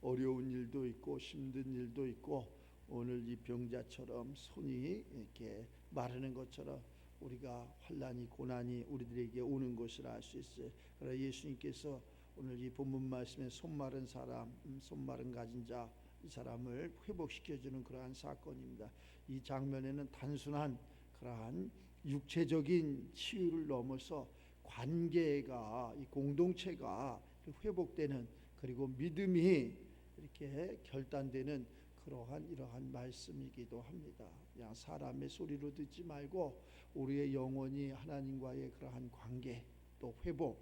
어려운 일도 있고 힘든 일도 있고, 오늘 이 병자처럼 손이 이렇게 마르는 것처럼 우리가 환난이 고난이 우리들에게 오는 것을 알 수 있어요. 그러나 예수님께서 오늘 이 본문 말씀에 손마른 사람, 손마른 가진 자, 이 사람을 회복시켜주는 그러한 사건입니다. 이 장면에는 단순한 그러한 육체적인 치유를 넘어서 관계가, 이 공동체가 회복되는, 그리고 믿음이 이렇게 결단되는 이러한 말씀이기도 합니다. 그냥 사람의 소리로 듣지 말고 우리의 영혼이 하나님과의 그러한 관계, 또 회복,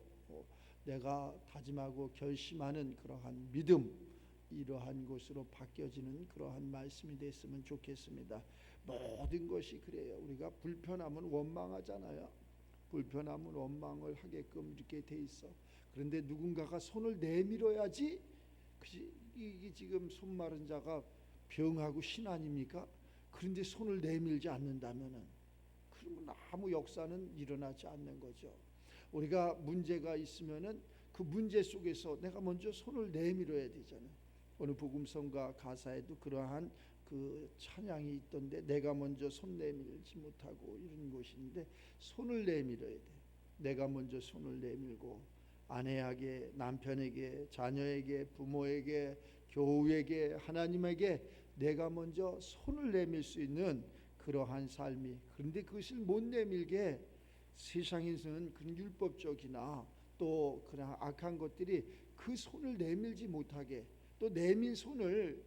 내가 다짐하고 결심하는 그러한 믿음, 이러한 것으로 바뀌어지는 그러한 말씀이 됐으면 좋겠습니다. 모든 것이 그래요. 우리가 불편하면 원망하잖아요. 불편하면 원망을 하게끔 이렇게 돼 있어. 그런데 누군가가 손을 내밀어야지. 이게 지금 손 마른 자가 병하고 신 아닙니까? 그런데 손을 내밀지 않는다면은, 그러면 아무 역사는 일어나지 않는 거죠. 우리가 문제가 있으면은 그 문제 속에서 내가 먼저 손을 내밀어야 되잖아요. 어느 복음성가 가사에도 그러한 그 찬양이 있던데, 내가 먼저 손 내밀지 못하고 이런 것인데, 손을 내밀어야 돼. 내가 먼저 손을 내밀고 아내에게, 남편에게, 자녀에게, 부모에게, 교우에게, 하나님에게 내가 먼저 손을 내밀 수 있는 그러한 삶이, 그런데 그것을 못 내밀게 세상에서는 그런 율법적이나 또 그런 악한 것들이 그 손을 내밀지 못하게, 또 내민 손을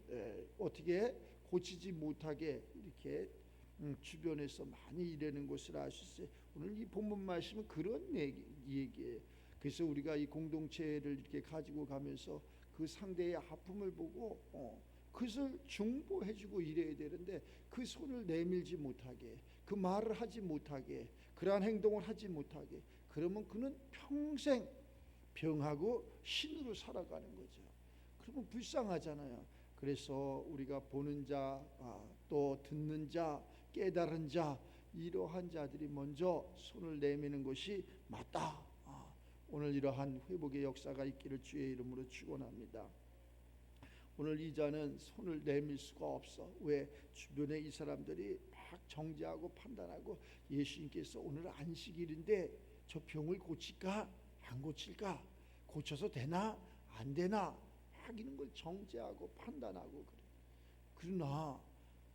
어떻게 고치지 못하게 이렇게 주변에서 많이 이러는 것을 알 수 있어요. 오늘 이 본문 말씀은 그런 얘기예요. 그래서 우리가 이 공동체를 이렇게 가지고 가면서 그 상대의 아픔을 보고 그것을 중보해주고 이래야 되는데, 그 손을 내밀지 못하게, 그 말을 하지 못하게, 그러한 행동을 하지 못하게, 그러면 그는 평생 병하고 신으로 살아가는 거죠. 그러면 불쌍하잖아요. 그래서 우리가 보는 자, 또 듣는 자, 깨달은 자, 이러한 자들이 먼저 손을 내미는 것이 맞다. 오늘 이러한 회복의 역사가 있기를 주의 이름으로 축원합니다. 오늘 이 자는 손을 내밀 수가 없어. 왜? 주변에 이 사람들이 막 정죄하고 판단하고, 예수님께서 오늘 안식일인데 저 병을 고칠까 안 고칠까, 고쳐서 되나 안 되나, 막 이런 걸 정죄하고 판단하고 그래. 그러나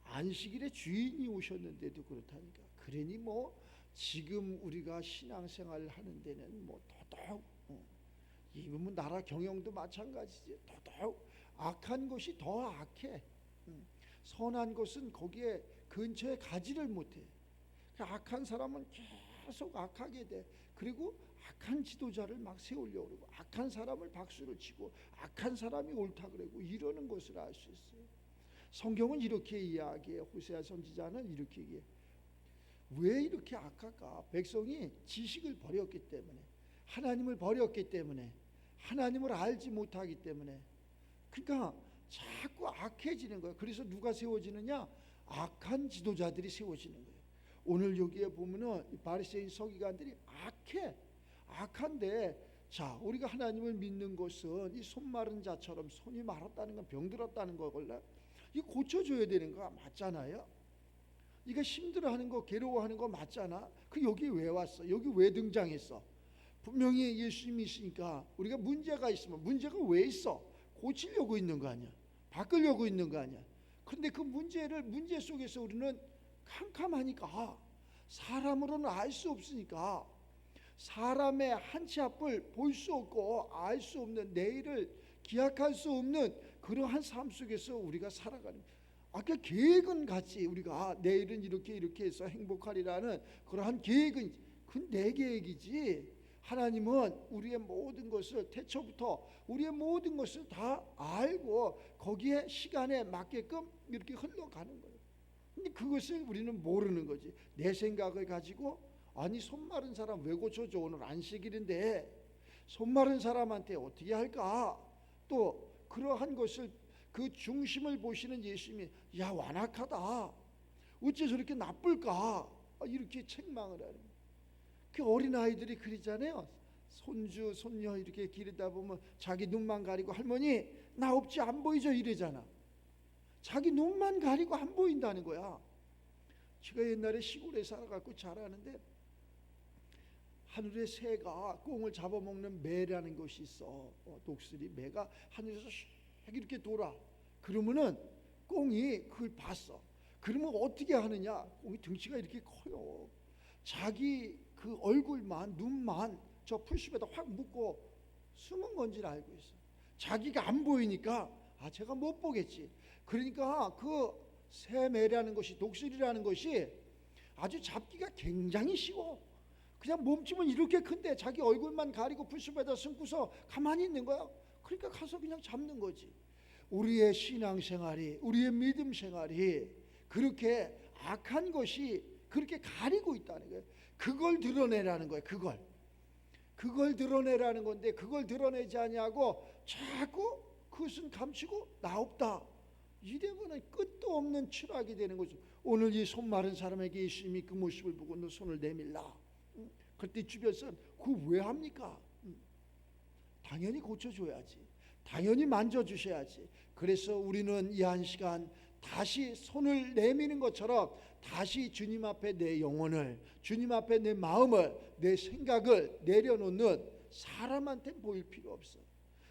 안식일에 주인이 오셨는데도 그렇다니까. 그러니 뭐 지금 우리가 신앙생활을 하는 데는 뭐 더더욱, 이건 나라 경영도 마찬가지지. 더더욱 악한 것이 더 악해. 선한 것은 거기에 근처에 가지를 못해. 악한 사람은 계속 악하게 돼. 그리고 악한 지도자를 막 세우려고 그러고, 악한 사람을 박수를 치고, 악한 사람이 옳다 그러고, 이러는 것을 알 수 있어요. 성경은 이렇게 이야기해요. 호세아 선지자는 이렇게 얘기해. 왜 이렇게 악할까? 백성이 지식을 버렸기 때문에, 하나님을 버렸기 때문에, 하나님을 알지 못하기 때문에, 그러니까 자꾸 악해지는 거예요. 그래서 누가 세워지느냐? 악한 지도자들이 세워지는 거예요. 오늘 여기에 보면은 바리새인 서기관들이 악해. 악한데, 자, 우리가 하나님을 믿는 것은 이 손 마른 자처럼 손이 마랐다는 건 병들었다는 거걸래? 이거 고쳐줘야 되는 거 맞잖아요. 이거 힘들어하는 거, 괴로워하는 거 맞잖아. 그 여기 왜 왔어? 여기 왜 등장했어? 분명히 예수님이 있으니까. 우리가 문제가 있으면 문제가 왜 있어? 고치려고 있는 거 아니야? 바꾸려고 있는 거 아니야? 그런데 그 문제 속에서 우리는 캄캄하니까, 사람으로는 알 수 없으니까, 사람의 한 치 앞을 볼 수 없고 알 수 없는, 내일을 기약할 수 없는 그러한 삶 속에서 우리가 살아가는. 아까 계획은 같이 우리가 내일은 이렇게 해서 행복하리라는 그러한 계획은 그건 내 계획이지, 하나님은 우리의 모든 것을 태초부터 우리의 모든 것을 다 알고 거기에 시간에 맞게끔 이렇게 흘러가는 거예요. 근데 그것을 우리는 모르는 거지. 내 생각을 가지고, 아니 손 마른 사람 왜 고쳐줘? 오늘 안식일인데 손 마른 사람한테 어떻게 할까? 또 그러한 것을, 그 중심을 보시는 예수님이, 야 완악하다, 어째 저렇게 나쁠까, 이렇게 책망을 하는. 그 어린아이들이 그러잖아요. 손주 손녀 이렇게 기르다 보면 자기 눈만 가리고 할머니 나 없지 안 보이죠 이러잖아. 자기 눈만 가리고 안 보인다는 거야. 제가 옛날에 시골에 살아갖고 잘 아는데 하늘에 새가 꽁을 잡아먹는 매라는 것이 있어. 독수리 매가 하늘에서 샥 이렇게 돌아. 그러면은 꽁이 그걸 봤어. 그러면 어떻게 하느냐? 꽁이 등치가 이렇게 커요. 자기 그 얼굴만 눈만 저 풀숲에다 확 묶고 숨은 건지를 알고 있어. 자기가 안 보이니까 제가 못 보겠지. 그러니까 그 새매라는 것이 독수리라는 것이 아주 잡기가 굉장히 쉬워. 그냥 몸집은 이렇게 큰데 자기 얼굴만 가리고 풀숲에다 숨고서 가만히 있는 거야. 그러니까 가서 그냥 잡는 거지. 우리의 신앙생활이 우리의 믿음 생활이 그렇게 악한 것이 그렇게 가리고 있다는 거예요. 그걸 드러내라는 거예요. 그걸 드러내라는 건데 그걸 드러내지 아니하고 자꾸 그것은 감추고 나 없다 이래보면 끝도 없는 추락이 되는 거죠. 오늘 이 손 마른 사람에게 예수님이 그 모습을 보고 너 손을 내밀라. 그때 주변 사람 그거 왜 합니까? 당연히 고쳐줘야지. 당연히 만져주셔야지. 그래서 우리는 이 한 시간 다시 손을 내미는 것처럼 다시 주님 앞에 내 영혼을, 주님 앞에 내 마음을, 내 생각을 내려놓는 사람한테 보일 필요 없어.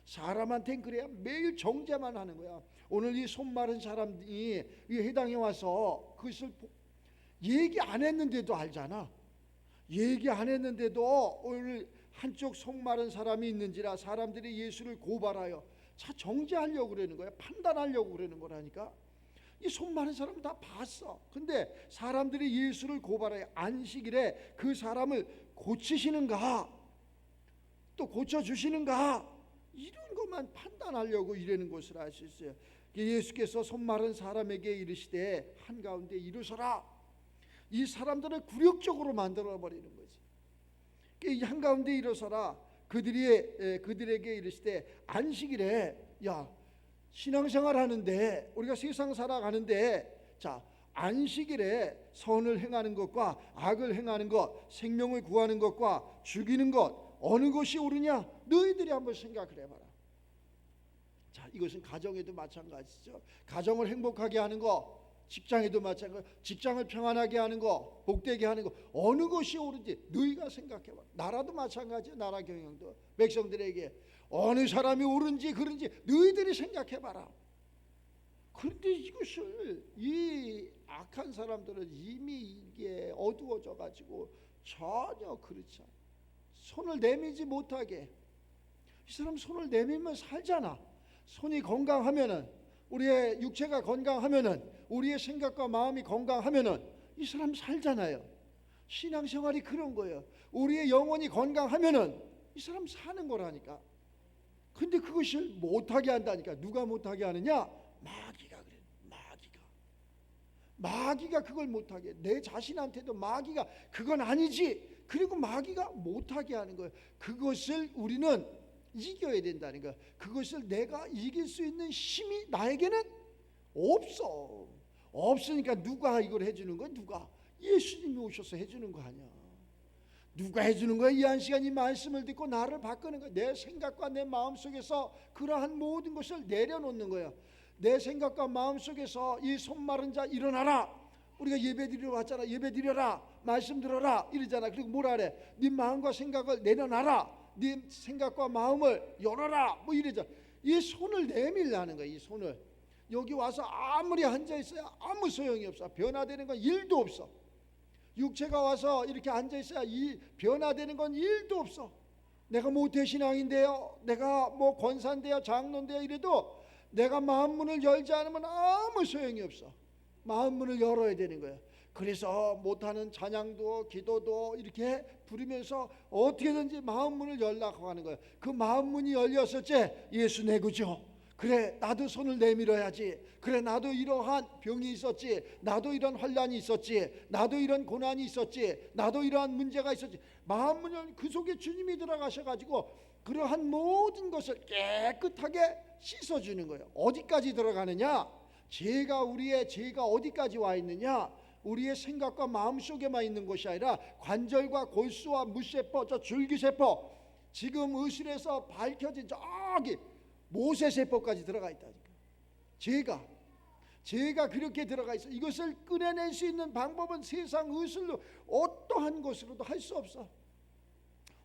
사람한테는 그래야 매일 정죄만 하는 거야. 오늘 이 손 마른 사람이 이 회당에 와서 그것을 얘기 안 했는데도 알잖아. 얘기 안 했는데도 오늘 한쪽 손 마른 사람이 있는지라 사람들이 예수를 고발하여 자 정죄하려고 그러는 거야. 판단하려고 그러는 거라니까. 이 손 마른 사람은 다 봤어. 근데 사람들이 예수를 고발하여 안식일에 그 사람을 고치시는가 또 고쳐주시는가 이런 것만 판단하려고 이러는 것을 알 수 있어요. 예수께서 손 마른 사람에게 이르시되 한가운데 일어서라. 이 사람들을 굴욕적으로 만들어 버리는 거지. 이 한가운데 일어서라. 그들에게 이르시되 안식일에 야 신앙생활 하는데 우리가 세상 살아가는데 자 안식일에 선을 행하는 것과 악을 행하는 것, 생명을 구하는 것과 죽이는 것 어느 것이 옳으냐? 너희들이 한번 생각을 해봐라. 자 이것은 가정에도 마찬가지죠. 가정을 행복하게 하는 거, 직장에도 마찬가지. 직장을 평안하게 하는 거, 복되게 하는 거 어느 것이 옳은지 너희가 생각해봐. 나라도 마찬가지야. 나라 경영도 백성들에게 어느 사람이 옳은지 그른지 너희들이 생각해봐라. 그런데 이것을 이 악한 사람들은 이미 이게 어두워져 가지고 전혀 그렇지 않아. 손을 내밀지 못하게. 이 사람 손을 내밀면 살잖아. 손이 건강하면은 우리의 육체가 건강하면은 우리의 생각과 마음이 건강하면은 이 사람 살잖아요. 신앙생활이 그런 거예요. 우리의 영혼이 건강하면은 이 사람 사는 거라니까. 근데 그것을 못하게 한다니까. 누가 못하게 하느냐? 마귀가 그래. 마귀가 그걸 못하게. 내 자신한테도 마귀가 그건 아니지. 그리고 마귀가 못하게 하는 거예요. 그것을 우리는 이겨야 된다는 거예요. 그것을 내가 이길 수 있는 힘이 나에게는 없어. 없으니까 누가 이걸 해주는 거야? 누가? 예수님이 오셔서 해주는 거 아니야. 누가 해주는 거야? 이 한 시간 이 말씀을 듣고 나를 바꾸는 거야. 내 생각과 내 마음 속에서 그러한 모든 것을 내려놓는 거야. 내 생각과 마음 속에서 이 손 마른 자 일어나라. 우리가 예배 드리러 왔잖아. 예배 드려라. 말씀 들어라. 이러잖아. 그리고 뭐라 그래? 네 마음과 생각을 내려놔라. 네 생각과 마음을 열어라. 뭐 이러잖아. 이 손을 내밀라는 거야. 이 손을. 여기 와서 아무리 앉아 있어야 아무 소용이 없어. 변화되는 건 일도 없어. 육체가 와서 이렇게 앉아 있어야 이 변화되는 건 일도 없어. 내가 모태신앙인데요, 내가 뭐 권사인데요, 장로인데요 이래도 내가 마음 문을 열지 않으면 아무 소용이 없어. 마음 문을 열어야 되는 거야. 그래서 못하는 찬양도 기도도 이렇게 부르면서 어떻게든지 마음 문을 열라고 하는 거야. 그 마음 문이 열렸을때 예수 내 구주. 그래 나도 손을 내밀어야지. 그래 나도 이러한 병이 있었지. 나도 이런 환난이 있었지. 나도 이런 고난이 있었지. 나도 이러한 문제가 있었지. 마음 문을 그 속에 주님이 들어가셔가지고 그러한 모든 것을 깨끗하게 씻어주는 거예요. 어디까지 들어가느냐? 우리의 죄가 어디까지 와 있느냐? 우리의 생각과 마음 속에만 있는 것이 아니라 관절과 골수와 무세포, 저 줄기세포 지금 의술에서 밝혀진 저기 모세세법까지 들어가 있다니까. 죄가 그렇게 들어가 있어. 이것을 꺼내낼 수 있는 방법은 세상 의술로 어떠한 것으로도 할 수 없어.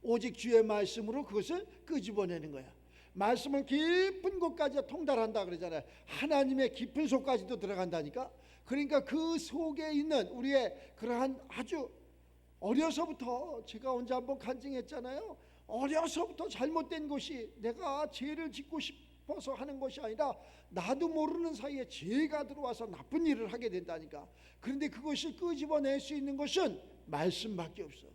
오직 주의 말씀으로 그것을 끄집어내는 거야. 말씀은 깊은 곳까지 통달한다 그러잖아요. 하나님의 깊은 속까지도 들어간다니까. 그러니까 그 속에 있는 우리의 그러한 아주 어려서부터, 제가 언제 한번 간증했잖아요. 어려서부터 잘못된 것이 내가 죄를 짓고 싶어서 하는 것이 아니라 나도 모르는 사이에 죄가 들어와서 나쁜 일을 하게 된다니까. 그런데 그것을 끄집어낼 수 있는 것은 말씀밖에 없어.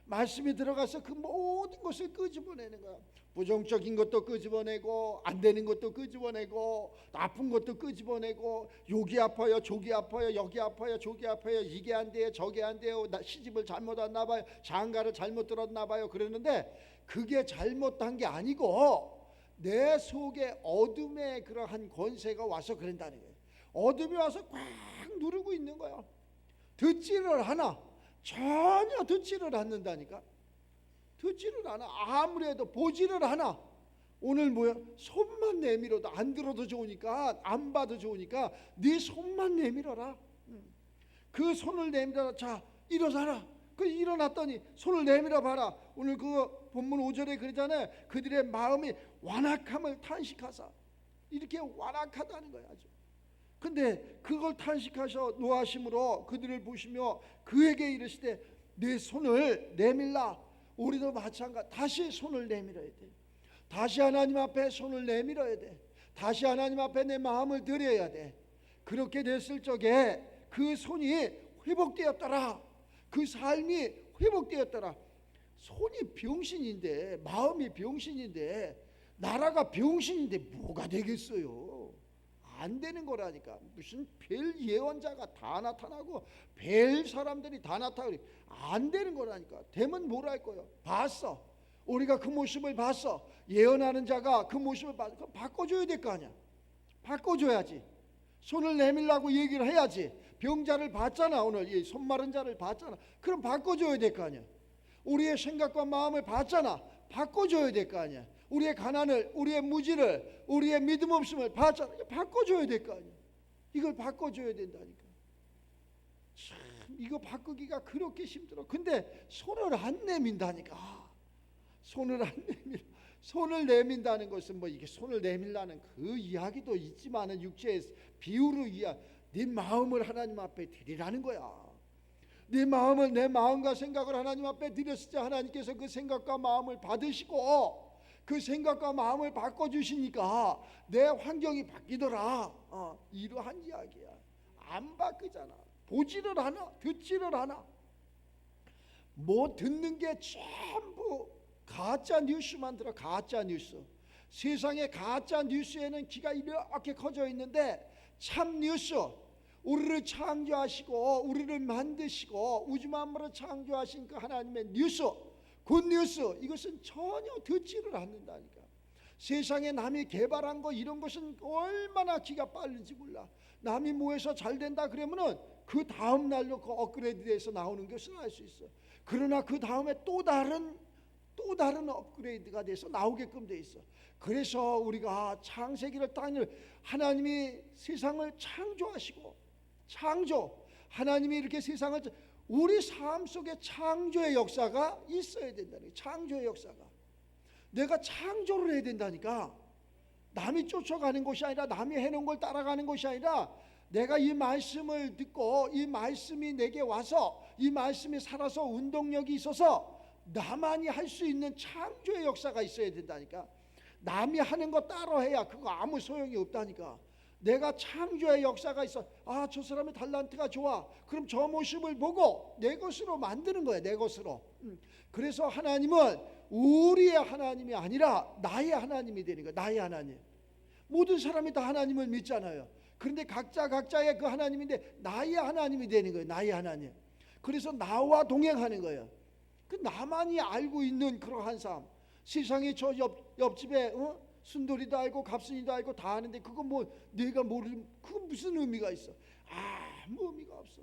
말씀이 들어가서 그 모든 것을 끄집어내는 거야. 부정적인 것도 끄집어내고, 안 되는 것도 끄집어내고, 나쁜 것도 끄집어내고, 여기 아파요, 저기 아파요, 여기 아파요, 저기 아파요, 이게 안 돼요, 저게 안 돼요, 나 시집을 잘못 왔나 봐요, 장가를 잘못 들었나 봐요. 그러는데 그게 잘못한 게 아니고 내 속에 어둠의 그러한 권세가 와서 그런다는 거예요. 어둠이 와서 꽉 누르고 있는 거야. 듣지를 않아. 전혀 듣지를 않는다니까. 듣지를 않아. 아무래도 보지를 않아. 오늘 뭐야? 손만 내밀어도, 안 들어도 좋으니까, 안 봐도 좋으니까 네 손만 내밀어라. 그 손을 내밀어라. 자, 일어서라. 그 일어났더니 손을 내밀어 봐라. 오늘 그 본문 5절에 그러잖아요. 그들의 마음이 완악함을 탄식하사. 이렇게 완악하다는 거야. 아주. 근데 그걸 탄식하셔 노하심으로 그들을 보시며 그에게 이르시되 내 손을 내밀라. 우리도 마찬가지. 다시 손을 내밀어야 돼. 다시 하나님 앞에 손을 내밀어야 돼. 다시 하나님 앞에 내 마음을 드려야 돼. 그렇게 됐을 적에 그 손이 회복되었더라. 그 삶이 회복되었더라. 손이 병신인데, 마음이 병신인데, 나라가 병신인데 뭐가 되겠어요? 안 되는 거라니까. 무슨 별 예언자가 다 나타나고 별 사람들이 다 나타나고 안 되는 거라니까. 되면 뭘 할 거예요? 봤어. 우리가 그 모습을 봤어. 예언하는 자가 그 모습을 봤어. 그럼 바꿔줘야 될 거 아니야. 바꿔줘야지. 손을 내밀라고 얘기를 해야지. 병자를 봤잖아. 오늘 이 손 마른 자를 봤잖아. 그럼 바꿔줘야 될 거 아니야. 우리의 생각과 마음을 봤잖아. 바꿔줘야 될 거 아니야. 우리의 가난을, 우리의 무지를, 우리의 믿음 없음을 봤잖아. 바꿔줘야 될 거 아니야. 이걸 바꿔줘야 된다니까. 참, 이거 바꾸기가 그렇게 힘들어. 근데 손을 안 내민다니까. 손을 안 내밀어. 손을 내민다는 것은 뭐 이게 손을 내밀라는 그 이야기도 있지만은 육체의 비유로 네 마음을 하나님 앞에 드리라는 거야. 네 마음을, 내 마음과 생각을 하나님 앞에 드렸을 때 하나님께서 그 생각과 마음을 받으시고 그 생각과 마음을 바꿔주시니까 내 환경이 바뀌더라. 이러한 이야기야. 안 바뀌잖아. 보지를 않아. 듣지를 않아. 뭐 듣는 게 전부 가짜 뉴스만 들어. 가짜 뉴스. 세상에 가짜 뉴스에는 귀가 이렇게 커져 있는데 참 뉴스, 우리를 창조하시고 우리를 만드시고 우주 만물을 창조하신 그 하나님의 뉴스, 굿뉴스, 이것은 전혀 듣지를 않는다니까. 세상에 남이 개발한 거 이런 것은 얼마나 기가 빠른지 몰라. 남이 뭐해서 잘 된다 그러면은 그 다음 날로 그 업그레이드돼서 나오는 것을 알 수 있어. 그러나 그 다음에 또 다른 업그레이드가 돼서 나오게끔 돼 있어. 그래서 우리가 창세기를 땅을 하나님이 세상을 창조하시고 하나님이 이렇게 세상을 우리 삶 속에 창조의 역사가 있어야 된다는 거예요. 창조의 역사가. 내가 창조를 해야 된다니까. 남이 쫓아가는 것이 아니라, 남이 해놓은 걸 따라가는 것이 아니라, 내가 이 말씀을 듣고 이 말씀이 내게 와서 이 말씀이 살아서 운동력이 있어서 나만이 할 수 있는 창조의 역사가 있어야 된다니까. 남이 하는 거 따라 해야 그거 아무 소용이 없다니까. 내가 창조의 역사가 있어. 저 사람의 달란트가 좋아. 그럼 저 모습을 보고 내 것으로 만드는 거야. 내 것으로. 그래서 하나님은 우리의 하나님이 아니라 나의 하나님이 되는 거야. 나의 하나님. 모든 사람이 다 하나님을 믿잖아요. 그런데 각자의 그 하나님인데 나의 하나님이 되는 거예요. 나의 하나님. 그래서 나와 동행하는 거예요. 그 나만이 알고 있는 그러한 삶. 세상에 저 옆집에 순돌이도 알고 갑순이도 알고 다 아는데 그거 뭐 내가 모르는, 그거 무슨 의미가 있어? 아무 의미가 없어.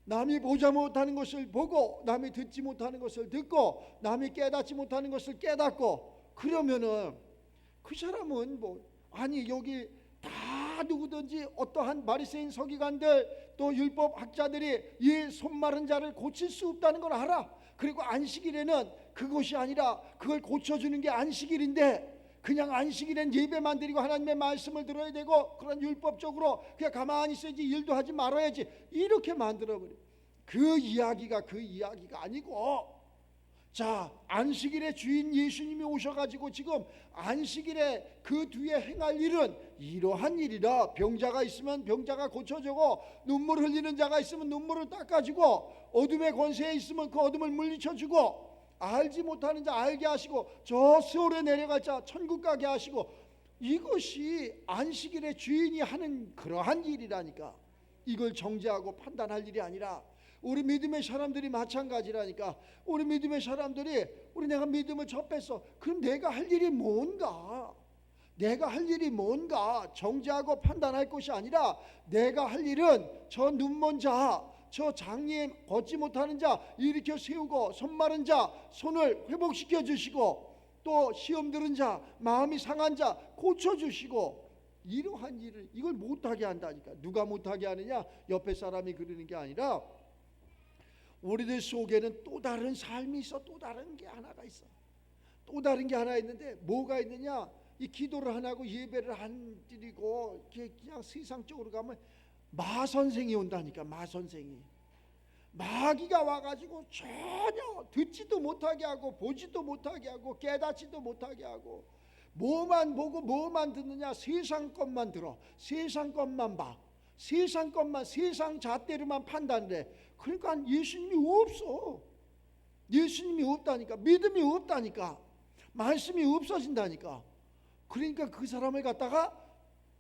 남이 보지 못하는 것을 보고, 남이 듣지 못하는 것을 듣고, 남이 깨닫지 못하는 것을 깨닫고, 그러면은 그 사람은 아니 여기 다 누구든지 어떠한 바리새인 서기관들 또 율법 학자들이 이 손마른 자를 고칠 수 없다는 걸 알아. 그리고 안식일에는 그것이 아니라 그걸 고쳐주는 게 안식일인데, 그냥 안식일엔 예배만 드리고 하나님의 말씀을 들어야 되고 그런 율법적으로 그냥 가만히 있어야지, 일도 하지 말아야지, 이렇게 만들어버려. 그 이야기가 아니고, 자, 안식일의 주인 예수님이 오셔가지고 지금 안식일에 그 뒤에 행할 일은 이러한 일이라. 병자가 있으면 병자가 고쳐주고, 눈물 흘리는 자가 있으면 눈물을 닦아주고, 어둠의 권세에 있으면 그 어둠을 물리쳐주고, 알지 못하는 자 알게 하시고, 저 세월에 내려갈 자 천국 가게 하시고, 이것이 안식일의 주인이 하는 그러한 일이라니까. 이걸 정죄하고 판단할 일이 아니라 우리 믿음의 사람들이 마찬가지라니까. 우리 믿음의 사람들이 내가 믿음을 접했어. 그럼 내가 할 일이 뭔가? 내가 할 일이 뭔가? 정죄하고 판단할 것이 아니라 내가 할 일은 저 눈먼 자, 저 장님, 걷지 못하는 자 일으켜 세우고, 손 마른 자 손을 회복시켜 주시고, 또 시험 들은 자, 마음이 상한 자 고쳐주시고, 이러한 일을 이걸 못하게 한다니까. 누가 못하게 하느냐? 옆에 사람이 그러는 게 아니라 우리들 속에는 또 다른 삶이 있어. 또 다른 게 하나가 있어. 또 다른 게 하나 있는데 뭐가 있느냐? 이 기도를 안 하고 예배를 안 드리고 그냥 세상적으로 가면 마선생이 온다니까. 마선생이, 마귀가 와가지고 전혀 듣지도 못하게 하고, 보지도 못하게 하고, 깨닫지도 못하게 하고, 뭐만 보고 뭐만 듣느냐? 세상 것만 들어, 세상 것만 봐, 세상 것만, 세상 잣대로만 판단을 해. 그러니까 예수님이 없어. 예수님이 없다니까. 믿음이 없다니까. 말씀이 없어진다니까. 그러니까 그 사람을 갖다가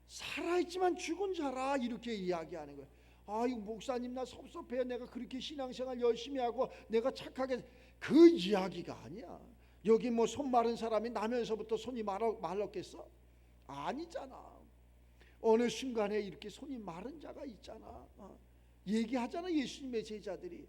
살아있지만 죽은 자라 이렇게 이야기하는 거예요. 아유, 목사님 나 섭섭해요. 내가 그렇게 신앙생활 열심히 하고 내가 착하게. 그 이야기가 아니야. 여기 손 마른 사람이 나면서부터 손이 말랐겠어? 아니잖아. 어느 순간에 이렇게 손이 마른 자가 있잖아. 얘기하잖아. 예수님의 제자들이,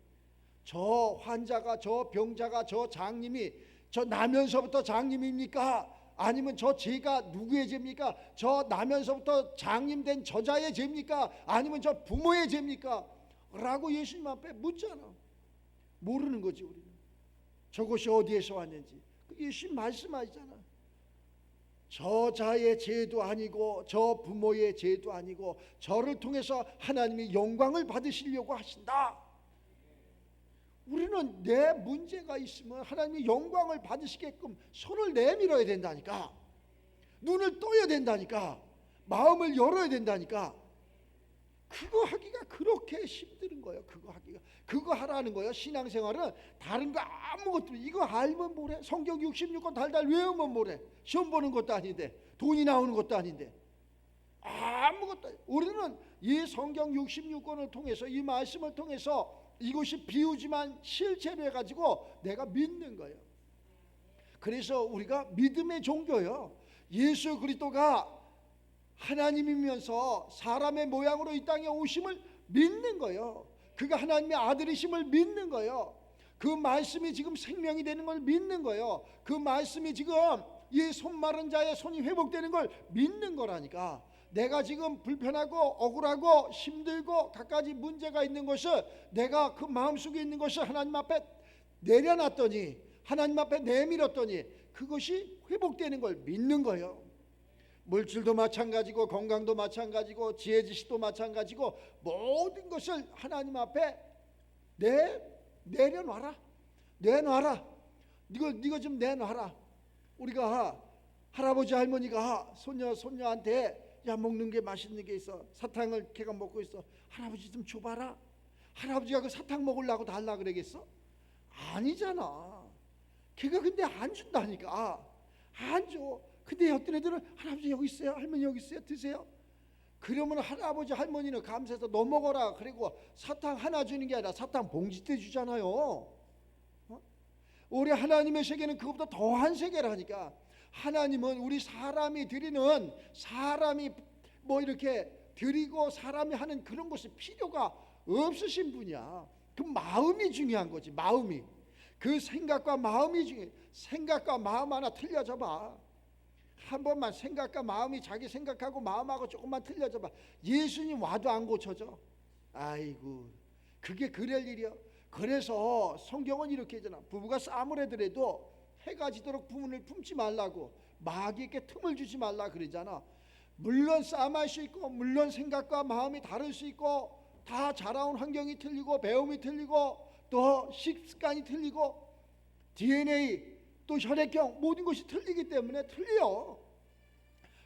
저 환자가, 저 병자가, 저 장님이, 저 나면서부터 장님입니까? 아니면 저 죄가 누구의 죄입니까? 저 나면서부터 장님 된 저자의 죄입니까? 아니면 저 부모의 죄입니까? 라고 예수님 앞에 묻잖아. 모르는 거지 우리는. 저것이 어디에서 왔는지. 예수님 말씀하시잖아. 저자의 죄도 아니고 저 부모의 죄도 아니고 저를 통해서 하나님이 영광을 받으시려고 하신다. 우리는 내 문제가 있으면 하나님이 영광을 받으시게끔 손을 내밀어야 된다니까. 눈을 떠야 된다니까. 마음을 열어야 된다니까. 그거 하기가 그렇게 힘든 거예요. 그거 하라는 거예요. 신앙생활은 다른 거 아무것도, 이거 알면 뭐래? 성경 66권 달달 외우면 뭐래? 시험 보는 것도 아닌데, 돈이 나오는 것도 아닌데, 아무것도. 우리는 이 성경 66권을 통해서, 이 말씀을 통해서 이것이 비유지만 실체로 해가지고 내가 믿는 거예요. 그래서 우리가 믿음의 종교요. 예수 그리스도가 하나님이면서 사람의 모양으로 이 땅에 오심을 믿는 거예요. 그가 하나님의 아들이심을 믿는 거예요. 그 말씀이 지금 생명이 되는 걸 믿는 거예요. 그 말씀이 지금 이 손 마른 자의 손이 회복되는 걸 믿는 거라니까. 내가 지금 불편하고 억울하고 힘들고 갖가지 문제가 있는 것을, 내가 그 마음속에 있는 것을 하나님 앞에 내려놨더니, 하나님 앞에 내밀었더니 그것이 회복되는 걸 믿는 거예요. 물질도 마찬가지고 건강도 마찬가지고 지혜 지식도 마찬가지고 모든 것을 하나님 앞에 내려놔라. 이거 좀 내놔라. 우리가 할아버지 할머니가 손녀한테, 야, 먹는 게 맛있는 게 있어. 사탕을 걔가 먹고 있어. 할아버지 좀 줘봐라. 할아버지가 그 사탕 먹으려고 달라 그러겠어? 아니잖아. 걔가 근데 안 준다니까. 안 줘. 근데 어떤 애들은 할아버지 여기 있어요, 할머니 여기 있어요, 드세요. 그러면 할아버지 할머니는 감사해서 너 먹어라. 그리고 사탕 하나 주는 게 아니라 사탕 봉지째 주잖아요. 우리 하나님의 세계는 그것보다 더한 세계라니까. 하나님은 우리 사람이 드리는, 사람이 이렇게 드리고 사람이 하는 그런 것이 필요가 없으신 분이야. 그 마음이 중요한 거지. 마음이. 그 생각과 마음이 중요해. 생각과 마음 하나 틀려져 봐. 한 번만 생각과 마음이 자기 생각하고 마음하고 조금만 틀려져 봐. 예수님 와도 안 고쳐져. 아이고, 그게 그럴 일이야. 그래서 성경은 이렇게 하잖아. 부부가 싸움을 하더라도 해가 지도록 부문을 품지 말라고, 마귀에게 틈을 주지 말라 그러잖아. 물론 싸움할 수 있고, 물론 생각과 마음이 다를 수 있고, 다 자라온 환경이 틀리고, 배움이 틀리고, 또 식습관이 틀리고, DNA, 또 혈액형, 모든 것이 틀리기 때문에 틀려.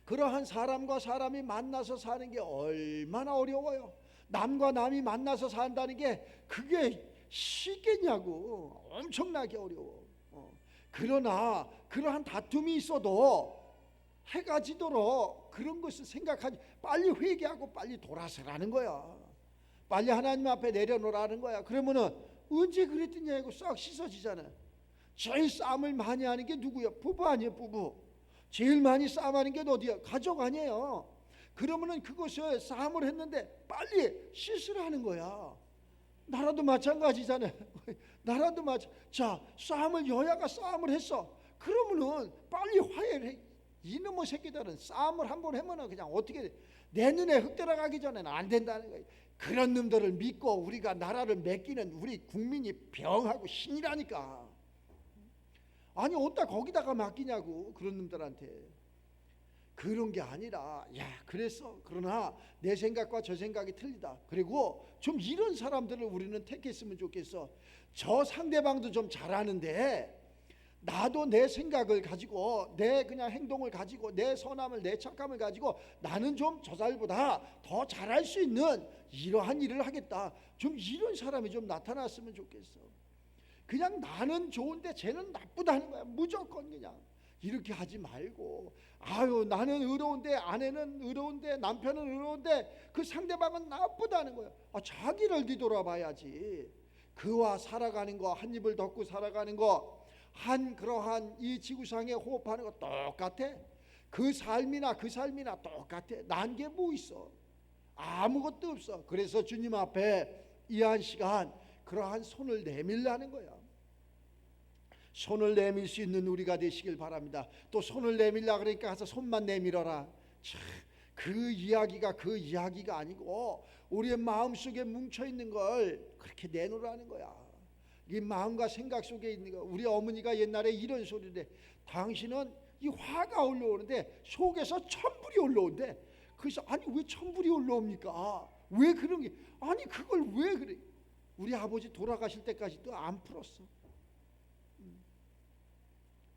그러한 사람과 사람이 만나서 사는 게 얼마나 어려워요. 남과 남이 만나서 산다는 게 그게 쉽겠냐고. 엄청나게 어려워. 그러나 그러한 다툼이 있어도 해가 지도록 그런 것을 생각하지, 빨리 회개하고 빨리 돌아서라는 거야. 빨리 하나님 앞에 내려놓으라는 거야. 그러면은 언제 그랬더냐고 싹 씻어지잖아. 제일 싸움을 많이 하는 게 누구야? 부부 아니에요? 부부. 제일 많이 싸움하는 게 어디야? 가족 아니에요? 그러면은 그것을 싸움을 했는데 빨리 씻으라는 거야. 나라도 마찬가지잖아요. 나라도 자, 싸움을 여야가 싸움을 했어. 그러면은 빨리 화해를 해. 이놈의 새끼들은 싸움을 한번 하면은 그냥 어떻게 내 눈에 흙 들어가기 전에는 안 된다는 거예요. 그런 놈들을 믿고 우리가 나라를 맡기는 우리 국민이 병하고 신이라니까. 아니 어디다 거기다가 맡기냐고, 그런 놈들한테. 그런 게 아니라, 야 그랬어, 그러나 내 생각과 저 생각이 틀리다. 그리고 좀 이런 사람들을 우리는 택했으면 좋겠어. 저 상대방도 좀 잘하는데 나도 내 생각을 가지고, 내 그냥 행동을 가지고, 내 선함을, 내 착함을 가지고 나는 좀 저 사람보다 더 잘할 수 있는 이러한 일을 하겠다. 좀 이런 사람이 좀 나타났으면 좋겠어. 그냥 나는 좋은데 쟤는 나쁘다는 거야. 무조건 그냥 이렇게 하지 말고, 아유 나는 의로운데 아내는 의로운데 남편은 의로운데 그 상대방은 나쁘다는 거야. 자기를 뒤돌아봐야지. 그와 살아가는 거, 한 입을 덮고 살아가는 거, 한 그러한 이 지구상에 호흡하는 거 똑같아. 그 삶이나 똑같아. 난 게 뭐 있어? 아무것도 없어. 그래서 주님 앞에 이 한 시간 그러한 손을 내밀라는 거야. 손을 내밀 수 있는 우리가 되시길 바랍니다. 또 손을 내밀라 그러니까 가서 손만 내밀어라. 그 이야기가 아니고 우리의 마음속에 뭉쳐있는 걸 그렇게 내놓으라는 거야. 이 마음과 생각 속에 있는 거. 우리 어머니가 옛날에 이런 소리를 해. 당신은 이 화가 올라오는데 속에서 천불이 올라온대. 그래서 아니 왜 천불이 올라옵니까? 왜 그런 게, 아니 그걸 왜 그래. 우리 아버지 돌아가실 때까지도 안 풀었어.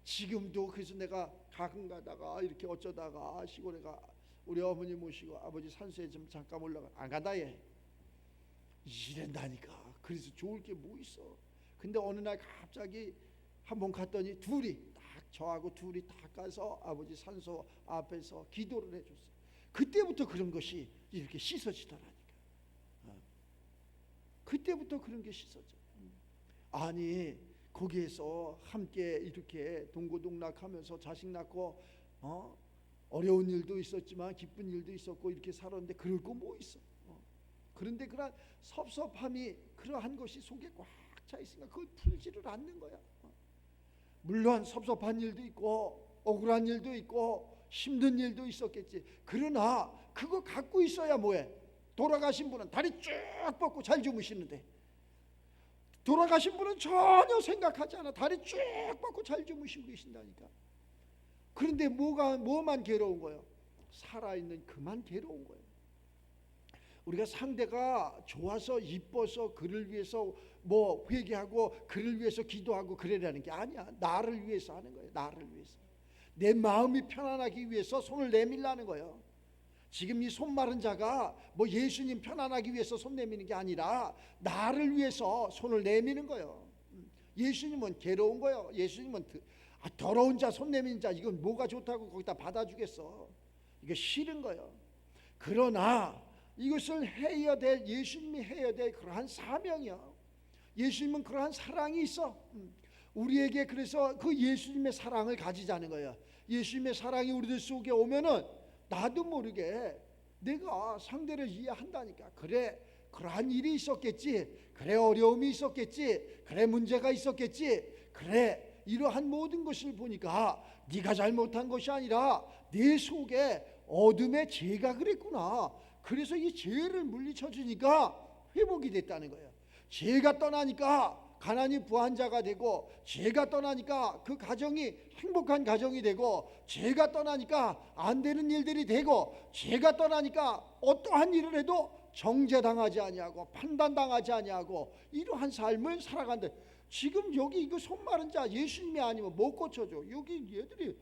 지금도. 그래서 내가 가끔 가다가 이렇게 어쩌다가 시골에 가 우리 어머니 모시고 아버지 산소에 좀 잠깐 올라가, 안 간다 얘. 이런다니까. 그래서 좋을 게 뭐 있어. 근데 어느 날 갑자기 한번 갔더니 둘이 딱, 저하고 둘이 딱 가서 아버지 산소 앞에서 기도를 해줬어. 그때부터 그런 것이 이렇게 씻어지더라니까. 그때부터 그런 게 씻어져. 아니 거기에서 함께 이렇게 동고동락하면서 자식 낳고 어려운 일도 있었지만 기쁜 일도 있었고 이렇게 살았는데 그럴 거 뭐 있어. 그런데 그런 섭섭함이, 그러한 것이 속에 꽉 차 있으니까 그걸 풀지를 않는 거야. 물론 섭섭한 일도 있고 억울한 일도 있고 힘든 일도 있었겠지. 그러나 그거 갖고 있어야 뭐해. 돌아가신 분은 다리 쭉 뻗고 잘 주무시는데, 돌아가신 분은 전혀 생각하지 않아. 다리 쭉 뻗고 잘 주무시고 계신다니까. 그런데 뭐만 괴로운 거예요? 살아있는 그만 괴로운 거예요. 우리가 상대가 좋아서 이뻐서 그를 위해서 뭐 회개하고 그를 위해서 기도하고 그러라는 게 아니야. 나를 위해서 하는 거예요. 나를 위해서. 내 마음이 편안하기 위해서 손을 내밀라는 거예요. 지금 이 손 마른 자가 뭐 예수님 편안하기 위해서 손 내미는 게 아니라 나를 위해서 손을 내미는 거예요. 예수님은 괴로운 거예요. 예수님은 더러운 자, 손 내미는 자, 이건 뭐가 좋다고 거기다 받아주겠어. 이게 싫은 거예요. 그러나 이것을 해야 될, 예수님이 해야 될 그러한 사명이야. 예수님은 그러한 사랑이 있어. 우리에게 그래서 그 예수님의 사랑을 가지자는 거야. 예수님의 사랑이 우리들 속에 오면은 나도 모르게 내가 상대를 이해한다니까. 그래, 그러한 일이 있었겠지, 그래 어려움이 있었겠지, 그래 문제가 있었겠지, 그래 이러한 모든 것을 보니까 네가 잘못한 것이 아니라 네 속에 어둠의 죄가 그랬구나. 그래서 이 죄를 물리쳐 주니까 회복이 됐다는 거예요. 죄가 떠나니까 가난이 부한자가 되고, 죄가 떠나니까 그 가정이 행복한 가정이 되고, 죄가 떠나니까 안 되는 일들이 되고, 죄가 떠나니까 어떠한 일을 해도 정죄당하지 아니하고 판단당하지 아니하고 이러한 삶을 살아간다. 지금 여기 이거 손마른 자 예수님이 아니면 못 고쳐줘. 여기 얘들이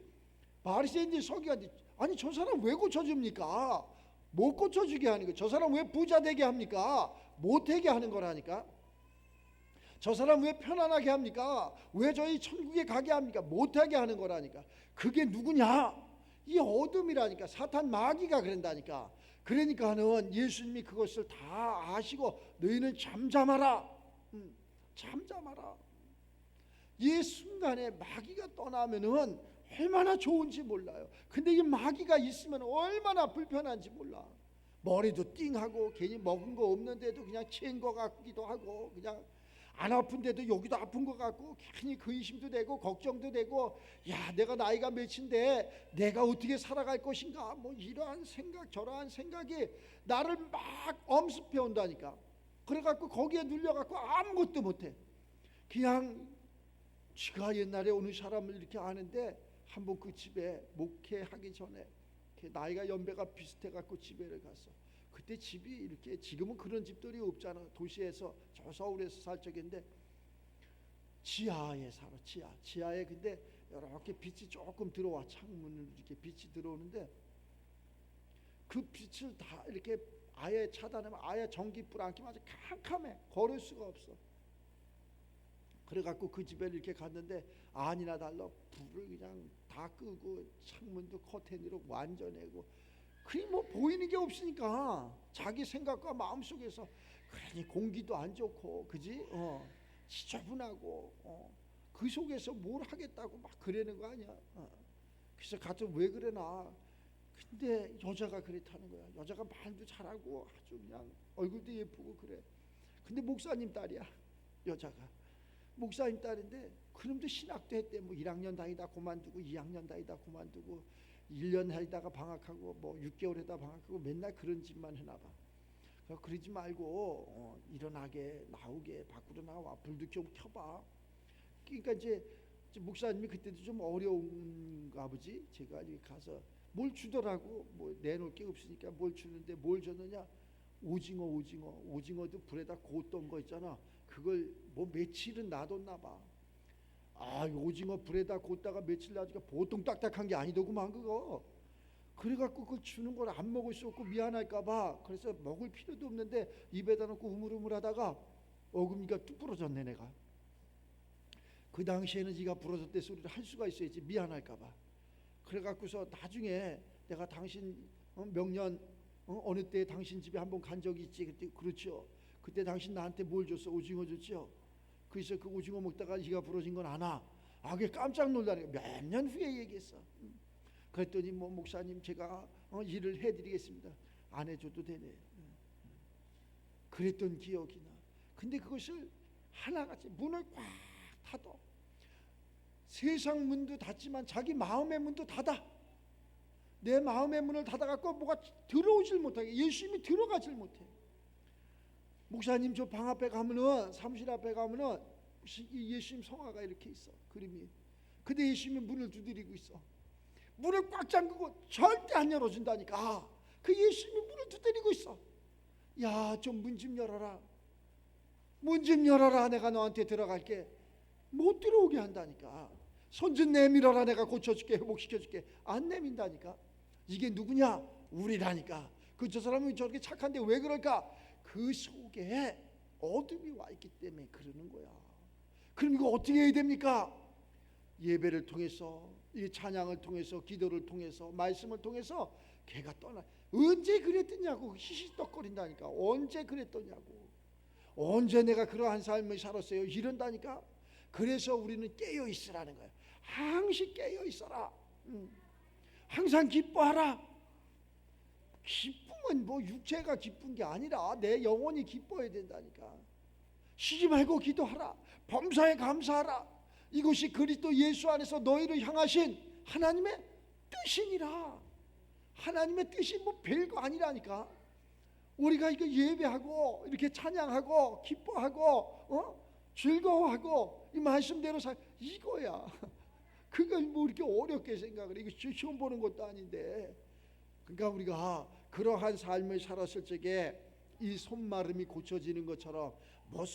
바리새인들이 서기관들이, 아니 저 사람 왜 고쳐줍니까? 못 고쳐주게 하는 거예요. 저 사람 왜 부자 되게 합니까? 못되게 하는 거라니까. 저 사람 왜 편안하게 합니까? 왜 저희 천국에 가게 합니까? 못하게 하는 거라니까. 그게 누구냐? 이 어둠이라니까. 사탄 마귀가 그런다니까. 그러니까는 예수님이 그것을 다 아시고 너희는 잠잠하라. 잠잠하라. 이 순간에 마귀가 떠나면은 얼마나 좋은지 몰라요. 근데 이 마귀가 있으면 얼마나 불편한지 몰라. 머리도 띵하고 괜히 먹은 거 없는데도 그냥 체인 거 같기도 하고, 그냥 안 아픈데도 여기도 아픈 것 같고, 괜히 근심도 되고 걱정도 되고, 야 내가 나이가 몇인데 내가 어떻게 살아갈 것인가, 뭐 이러한 생각 저러한 생각이 나를 막 엄습해 온다니까. 그래갖고 거기에 눌려갖고 아무것도 못해. 그냥 지가 옛날에 어느 사람을 이렇게 아는데 한번 그 집에 목회하기 전에 나이가 연배가 비슷해갖고 집에를 갔어. 그때 집이 이렇게, 지금은 그런 집들이 없잖아. 도시에서 저 서울에서 살 적인데 지하에 살아. 지하에. 근데 이렇게 빛이 조금 들어와. 창문을 이렇게 빛이 들어오는데 그 빛을 다 이렇게 아예 차단하면 아예 전기불 안 켜면 아주 캄캄해. 걸을 수가 없어. 그래갖고 그 집에 이렇게 갔는데 아니나 달라 불을 그냥 다 끄고 창문도 커튼으로 완전하고, 그게 뭐 보이는 게 없으니까 자기 생각과 마음속에서, 그러니 공기도 안 좋고, 그지? 지저분하고, 그 속에서 뭘 하겠다고 막 그러는 거 아니야. 그래서 가서 왜 그러나. 근데 여자가 그랬다는 거야. 여자가 말도 잘하고 아주 그냥 얼굴도 예쁘고 그래. 근데 목사님 딸이야. 여자가 목사님 딸인데 그놈도 신학도 했대. 뭐 1학년 다니다 그만두고 2학년 다니다 그만두고 1년 다니다가 방학하고 뭐 6개월 하다 방학하고 맨날 그런 짓만 해나 봐. 그러지 말고 일어나게 나오게 밖으로 나와. 불도 좀 켜봐. 그러니까 이제 목사님이 그때도 좀 어려운가 보지. 제가 이제 가서 뭘 주더라고. 뭐 내놓을 게 없으니까 뭘 주는데 뭘 줬느냐. 오징어도 불에다 구웠던 거 있잖아. 그걸 뭐 며칠은 놔뒀나 봐. 아, 오징어 불에다 굽다가 며칠 놔두니까 보통 딱딱한 게 아니더구만 그거. 그래갖고 그걸 주는 걸 안 먹을 수 없고 미안할까봐 그래서 먹을 필요도 없는데 입에다 넣고 우물우물하다가 어금니가 뚝 부러졌네. 내가 그 당시에는 지가 부러졌대 소리를 할 수가 있어야지, 미안할까봐. 그래갖고서 나중에 내가 당신 명년 어느 때 당신 집에 한번 간 적이 있지. 그때 그렇죠. 그때 당신 나한테 뭘 줬어? 오징어 줬죠. 그래서 그 오징어 먹다가 이가 부러진 건 아나. 그게 깜짝 놀라는 거야. 몇 년 후에 얘기했어. 그랬더니 뭐 목사님 제가 일을 해드리겠습니다. 안 해줘도 되네. 그랬던 기억이 나. 근데 그것을 하나같이 문을 꽉 닫아. 세상 문도 닫지만 자기 마음의 문도 닫아. 내 마음의 문을 닫아갖고 뭐가 들어오질 못하게, 예수님이 들어가질 못해. 목사님 저 방 앞에 가면은, 사무실 앞에 가면은 예수님 성화가 이렇게 있어, 그림이. 근데 예수님이 문을 두드리고 있어. 문을 꽉 잠그고 절대 안 열어준다니까. 그 예수님이 문을 두드리고 있어. 야, 좀 문 좀 열어라. 문 좀 열어라. 내가 너한테 들어갈게. 못 들어오게 한다니까. 손 좀 내밀어라. 내가 고쳐줄게, 회복시켜줄게. 안 내민다니까. 이게 누구냐? 우리라니까. 그 저 사람이 저렇게 착한데 왜 그럴까? 그 속에 어둠이 와 있기 때문에 그러는 거야. 그럼 이거 어떻게 해야 됩니까? 예배를 통해서, 이 찬양을 통해서, 기도를 통해서, 말씀을 통해서 걔가 떠나. 언제 그랬더냐고 히히떡거린다니까. 언제 그랬더냐고. 언제 내가 그러한 삶을 살았어요? 이런다니까. 그래서 우리는 깨어 있으라는 거야. 항상 깨어 있어라. 항상 기뻐하라. 기쁨을 기쁨은 뭐 육체가 기쁜 게 아니라 내 영혼이 기뻐야 된다니까. 쉬지 말고 기도하라. 범사에 감사하라. 이것이 그리스도 예수 안에서 너희를 향하신 하나님의 뜻이니라. 하나님의 뜻이 뭐 별거 아니라니까. 우리가 이거 예배하고 이렇게 찬양하고 기뻐하고 즐거워하고 이 말씀대로 이거야. 그걸 뭐 이렇게 어렵게 생각을 해. 이거 시험 보는 것도 아닌데. 그러니까 우리가 그러한 삶을 살았을 적에 이 손마름이 고쳐지는 것처럼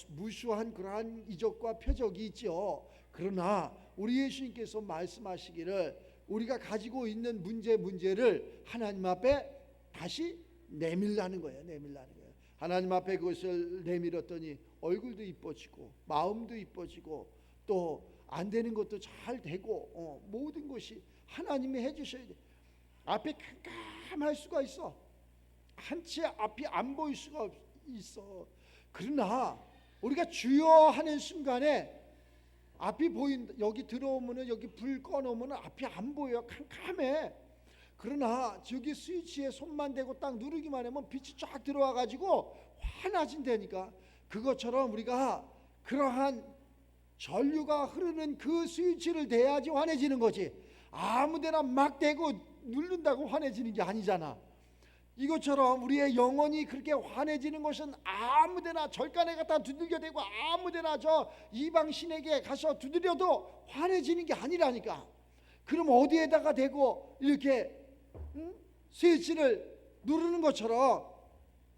무수한 그러한 이적과 표적이 있죠. 그러나 우리 예수님께서 말씀하시기를 우리가 가지고 있는 문제를 하나님 앞에 다시 내밀라는 거예요. 내밀라는 거예요. 하나님 앞에 그것을 내밀었더니 얼굴도 이뻐지고 마음도 이뻐지고 또 안 되는 것도 잘 되고 모든 것이 하나님이 해주셔야 돼. 앞에 깜깜할 수가 있어. 한치 앞이 안 보일 수가 있어. 그러나 우리가 주여 하는 순간에 앞이 보인다. 여기 들어오면은 여기 불 꺼놓으면은 앞이 안 보여. 캄캄해. 그러나 저기 스위치에 손만 대고 딱 누르기만 하면 빛이 쫙 들어와 가지고 환해진다니까. 그것처럼 우리가 그러한 전류가 흐르는 그 스위치를 대야지 환해지는 거지. 아무데나 막 대고 누른다고 환해지는 게 아니잖아. 이것처럼 우리의 영혼이 그렇게 환해지는 것은 아무데나 절간에 갖다 두들겨 대고 아무데나 저 이방 신에게 가서 두드려도 환해지는 게 아니라니까. 그럼 어디에다가 대고 이렇게 스위치를 누르는 것처럼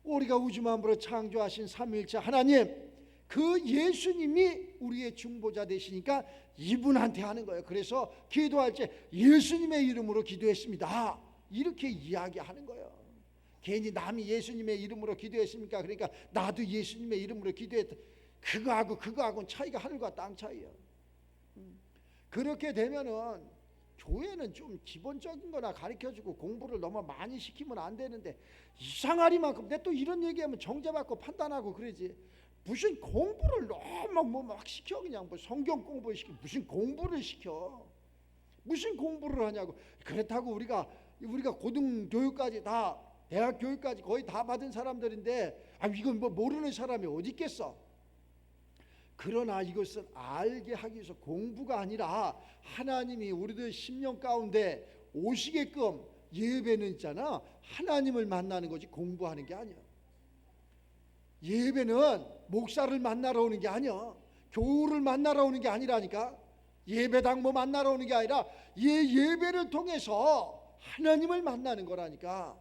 우리가 우주만물을 창조하신 삼위일체 하나님, 그 예수님이 우리의 중보자 되시니까 이분한테 하는 거예요. 그래서 기도할 때 예수님의 이름으로 기도했습니다. 이렇게 이야기하는 거예요. 괜히 남이 예수님의 이름으로 기도했습니까? 그러니까 나도 예수님의 이름으로 기도했다. 그거하고는 차이가 하늘과 땅 차이예요. 그렇게 되면은 교회는 좀 기본적인 거나 가르쳐주고 공부를 너무 많이 시키면 안 되는데, 이상하리만큼 내 또 이런 얘기하면 정죄받고 판단하고 그러지. 무슨 공부를 너무 막 시켜. 그냥 뭐 성경 공부를 시켜. 무슨 공부를 시켜. 무슨 공부를 하냐고. 그렇다고 우리가 고등교육까지 다 대학 교육까지 거의 다 받은 사람들인데 이건 뭐 모르는 사람이 어디 있겠어. 그러나 이것은 알게 하기 위해서 공부가 아니라 하나님이 우리들 심령 가운데 오시게끔 예배는 있잖아. 하나님을 만나는 거지 공부하는 게 아니야. 예배는 목사를 만나러 오는 게 아니야. 교우를 만나러 오는 게 아니라니까. 예배당 뭐 만나러 오는 게 아니라 예배를 통해서 하나님을 만나는 거라니까.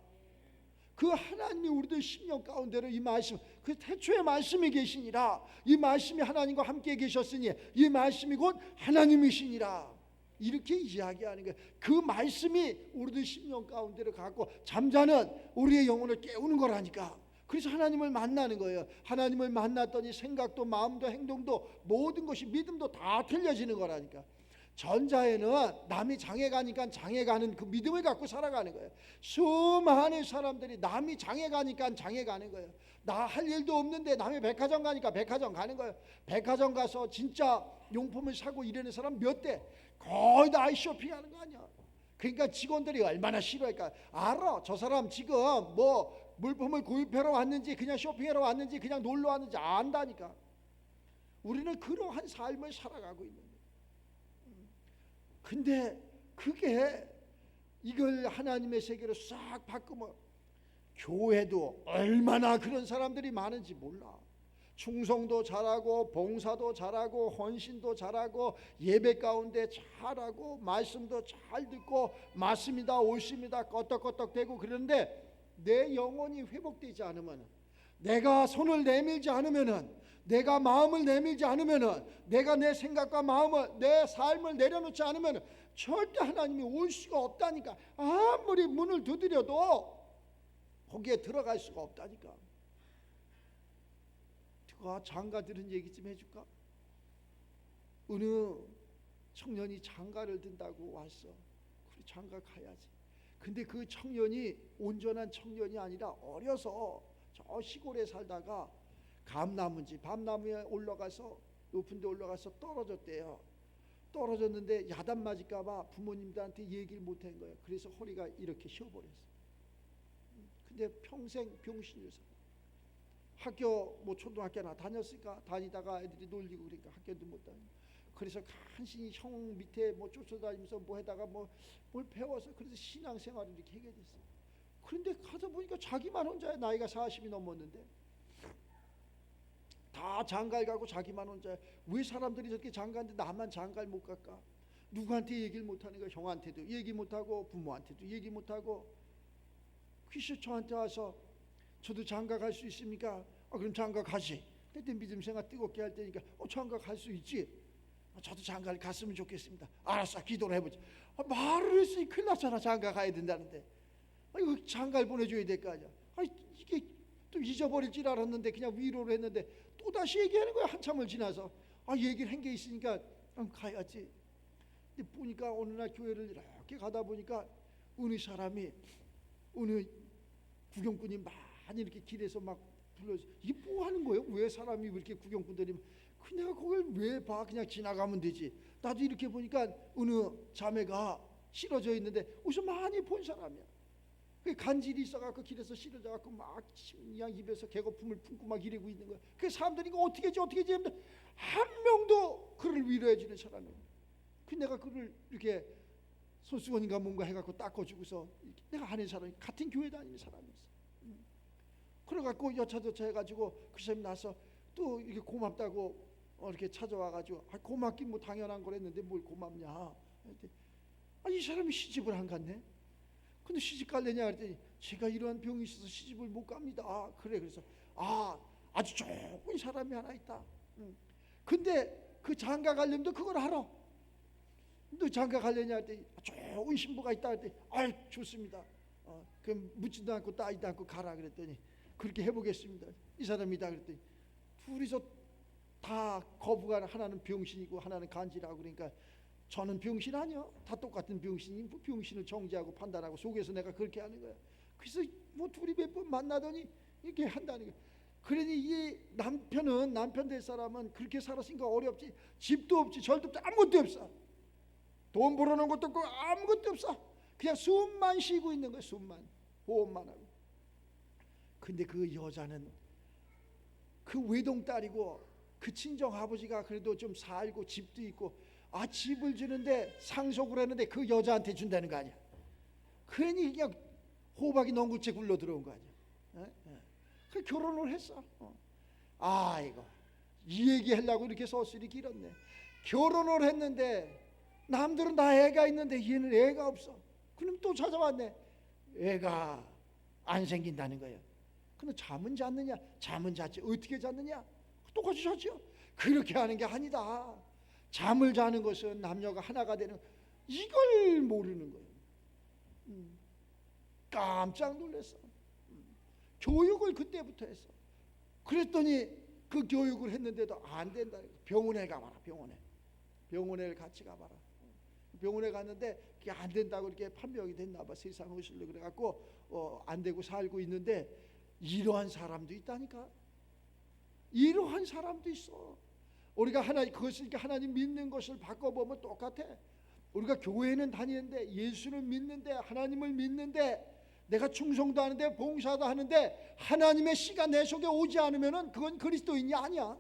그 하나님이 우리들 심령 가운데로 이 말씀, 그 태초에 말씀이 계시니라. 이 말씀이 하나님과 함께 계셨으니 이 말씀이 곧 하나님이시니라. 이렇게 이야기하는 거예요. 그 말씀이 우리들 심령 가운데로 갖고 잠자는 우리의 영혼을 깨우는 거라니까. 그래서 하나님을 만나는 거예요. 하나님을 만났더니 생각도 마음도 행동도 모든 것이 믿음도 다 틀려지는 거라니까. 전자에는 남이 장애 가니까 장애 가는 그 믿음을 갖고 살아가는 거예요. 수많은 사람들이 남이 장애 가니까 장애 가는 거예요. 나 할 일도 없는데 남이 백화점 가니까 백화점 가는 거예요. 백화점 가서 진짜 용품을 사고 이러는 사람 몇 대? 거의 다 아이쇼핑하는 거 아니야. 그러니까 직원들이 얼마나 싫어할까. 알아. 저 사람 지금 뭐 물품을 구입하러 왔는지 그냥 쇼핑하러 왔는지 그냥 놀러 왔는지 안다니까. 우리는 그러한 삶을 살아가고 있는 거예요. 근데 그게 이걸 하나님의 세계로 싹 바꾸면 교회도 얼마나 그런 사람들이 많은지 몰라. 충성도 잘하고 봉사도 잘하고 헌신도 잘하고 예배 가운데 잘하고 말씀도 잘 듣고 맞습니다 옳습니다 껐덕껐덕 대고 그러는데 내 영혼이 회복되지 않으면, 내가 손을 내밀지 않으면은, 내가 마음을 내밀지 않으면은, 내가 내 생각과 마음을 내 삶을 내려놓지 않으면은 절대 하나님이 올 수가 없다니까. 아무리 문을 두드려도 거기에 들어갈 수가 없다니까. 장가 들은 얘기 좀 해줄까? 어느 청년이 장가를 든다고 왔어. 그래 장가 가야지. 근데 그 청년이 온전한 청년이 아니라 어려서 저 시골에 살다가 감나무인지 밤나무에 올라가서 높은 데 올라가서 떨어졌대요. 떨어졌는데 야단 맞을까 봐 부모님들한테 얘기를 못한 거예요. 그래서 허리가 이렇게 휘어버렸어. 근데 평생 병신으로 살아. 학교 뭐 초등학교나 다녔으니까 다니다가 애들이 놀리고 그러니까 학교도 못 다니고 그래서 간신히 형 밑에 뭐 쫓아다니면서 뭐 해다가 뭐 뭘 배워서 그래서 신앙생활을 이렇게 하게 됐어요. 그런데 가서 보니까 자기만 혼자야. 나이가 40이 넘었는데 다 장가를 가고 자기만 혼자야. 왜 사람들이 저렇게 장가인데 나만 장가를 못 갈까? 누구한테 얘기를 못하는 거야. 형한테도 얘기 못하고 부모한테도 얘기 못하고. 그래서 저한테 와서 저도 장가 갈 수 있습니까? 그럼 장가 가시. 그때 믿음생활 뜨겁게 할 때니까 장가 갈 수 있지. 저도 장가를 갔으면 좋겠습니다. 알았어, 기도를 해보자. 말을 했으니 큰일 났잖아. 장가 가야 된다는데 이거 장가를 보내줘야 될 거 아니야. 이게 또 잊어버릴 줄 알았는데 그냥 위로를 했는데 또 다시 얘기하는 거야. 한참을 지나서 얘기를 한 게 있으니까 가야지. 근데 보니까 어느 날 교회를 이렇게 가다 보니까 어느 사람이 어느 구경꾼이 많이 이렇게 길에서 막 불러서 이게 뭐 하는 거예요? 왜 사람이 이렇게 구경꾼들이 내가 그걸 왜 봐? 그냥 지나가면 되지. 나도 이렇게 보니까 어느 자매가 실어져 있는데 어디서 많이 본 사람이야. 그 간질이 있어갖고 길에서 실어져갖고 막 그냥 입에서 개거품을 품고 막 이러고 있는 거야. 그 사람들이 이거 어떻게 하지 하는데 한 명도 그를 위로해주는 사람이야. 그 내가 그를 이렇게 손수건인가 뭔가 해갖고 닦아주고서 내가 아는 사람이 같은 교회 다니는 사람이었어. 그래갖고 여차저차 해가지고 그 사람이 나서 또 이렇게 고맙다고 이렇게 찾아와가지고 고맙긴 뭐 당연한 거랬는데 뭘 고맙냐. 이 사람이 시집을 안 갔네. 근데 시집 갈래냐 그랬더니 제가 이러한 병이 있어서 시집을 못 갑니다. 그래. 그래서 아주 좋은 사람이 하나 있다. 근데 그 장가 가려면 그걸 알아. 너 장가 가려냐 했더니 좋은 신부가 있다 했더니 좋습니다. 그럼 묻지도 않고 따지도 않고 가라 그랬더니 그렇게 해보겠습니다. 이 사람이다 그랬더니 둘이서 다 거부가 하나는 병신이고 하나는 간지라고 그러니까 저는 병신 아니요. 다 똑같은 병신이 뭐 병신을 정죄하고 판단하고 속에서 내가 그렇게 하는 거야. 그래서 뭐 둘이 몇 번 만나더니 이렇게 한다는 거야. 그러니 이 남편 될 사람은 그렇게 살았으니까 어렵지. 집도 없지 절도 없지 아무것도 없어. 돈 벌어놓은 것도 없고 아무것도 없어. 그냥 숨만 쉬고 있는 거야. 숨만 호흡만 하고. 근데 그 여자는 그 외동딸이고 그 친정 아버지가 그래도 좀 살고 집도 있고 집을 주는데 상속을 했는데 그 여자한테 준다는 거 아니야. 그러니 그냥 호박이 넝굴째 굴러 들어온 거 아니야. 그 결혼을 했어. 이거 이 얘기 하려고 이렇게 서술이 길었네. 결혼을 했는데 남들은 다 애가 있는데 얘는 애가 없어. 그럼 또 찾아왔네. 애가 안 생긴다는 거예요. 그럼 잠은 잤느냐? 잠은 잤지. 어떻게 잤느냐? 똑같이 잤죠. 그렇게 하는 게 아니다. 잠을 자는 것은 남녀가 하나가 되는 이걸 모르는 거예요. 깜짝 놀랐어. 교육을 그때부터 했어. 그랬더니 그 교육을 했는데도 안 된다. 병원에 가봐라. 병원에 같이 가봐라. 병원에 갔는데 그게 안 된다고 이렇게 판명이 됐나 봐. 세상 허술로 그래갖고 안 되고 살고 있는데 이러한 사람도 있다니까. 이러한 사람도 있어. 우리가 그것을 하나님 믿는 것을 바꿔보면 똑같아. 우리가 교회는 다니는데 예수를 믿는데 하나님을 믿는데 내가 충성도 하는데 봉사도 하는데 하나님의 씨가 내 속에 오지 않으면은 그건 그리스도인이 아니야.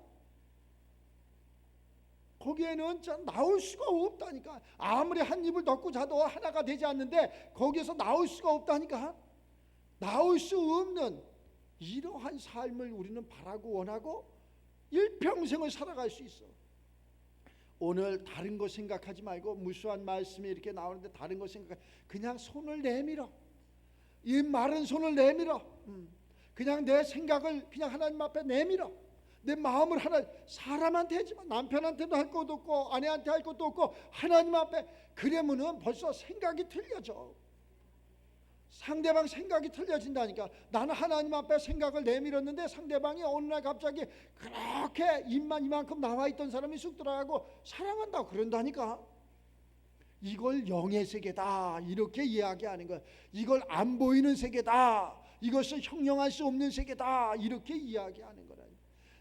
거기에는 나올 수가 없다니까. 아무리 한 입을 덮고 자도 하나가 되지 않는데 거기에서 나올 수가 없다니까. 나올 수 없는 이러한 삶을 우리는 바라고 원하고 일평생을 살아갈 수 있어. 오늘 다른 거 생각하지 말고 무수한 말씀이 이렇게 나오는데 다른 거 그냥 손을 내밀어. 이 마른 손을 내밀어. 그냥 내 생각을 그냥 하나님 앞에 내밀어. 내 마음을 사람한테 하지만 남편한테도 할 것도 없고 아내한테 할 것도 없고 하나님 앞에 그러면은 벌써 생각이 틀려져. 상대방 생각이 틀려진다니까. 나는 하나님 앞에 생각을 내밀었는데 상대방이 어느 날 갑자기 그렇게 입만 이만큼 나와 있던 사람이 쑥 들어가고 사랑한다고 그런다니까. 이걸 영의 세계다 이렇게 이야기하는 거야. 이걸 안 보이는 세계다. 이것을 형용할 수 없는 세계다 이렇게 이야기하는 거라.